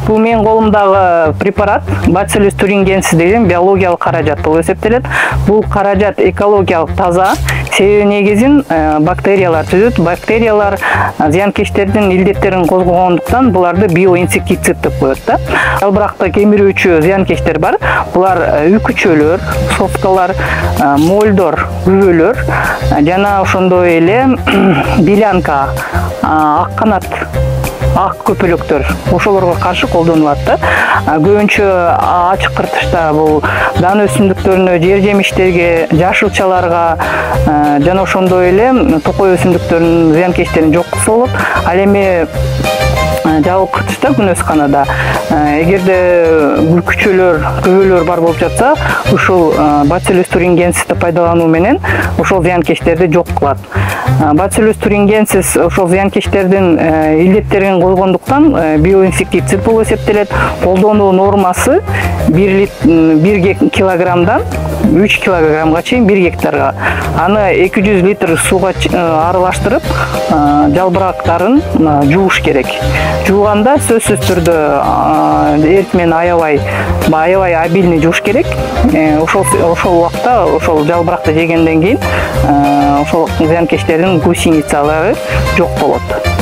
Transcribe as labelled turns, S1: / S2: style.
S1: Бул менин колумдагы препарат Bacillus thuringiensis деген биологиялык каражат болуп эсептелет. Бул каражат экологиялык таза. Себеби негизин бактериялар түзөт. Бактериялар зыянкечтердин илдеттерин козгогондуктан буларды биоинсектицид деп коет да. Жалбыракты кемирүүчү зыянкечтер бар. Булар үкүчөлөр, соскалар, мольдор, күбөлөр жана ошондой эле белянка, ак канат, ак көпөлөктөр ошолорго каршы колдонулат да. Көбүнчө ачык кыртышта бул дан өсүмдүктөрүнө, жер жемиштерге, жашылчаларга жана ошондой эле токой өсүмдүктөрүнүн зыянкечтерин жок кылса болот. Ал эми жабык кыртышта күнөсканада эгерде бүркүчөлөр, күбөлөр бар болуп жатса, ушул Bacillus thuringiensisти пайдалануу менен ошол зыянкечтерди жок кылат. Bacillus thuringiensis ошол зыянкечтердин илдеттерин койгондуктан биоинсектицид болуп эсептелет. Колдонуу нормасы 1 килограммдан 3 килограммга чейин 1 гектарга. Аны 200 литр сууга аралаштырып, жалбырактарын жууш керек. Жууганда сөзсүз түрдө эрт менен аябай обильный жууш керек. Ошол убакта ошол жалбыракты жегенден кийин ошол зыянкечтердин гусеницалары жок болот.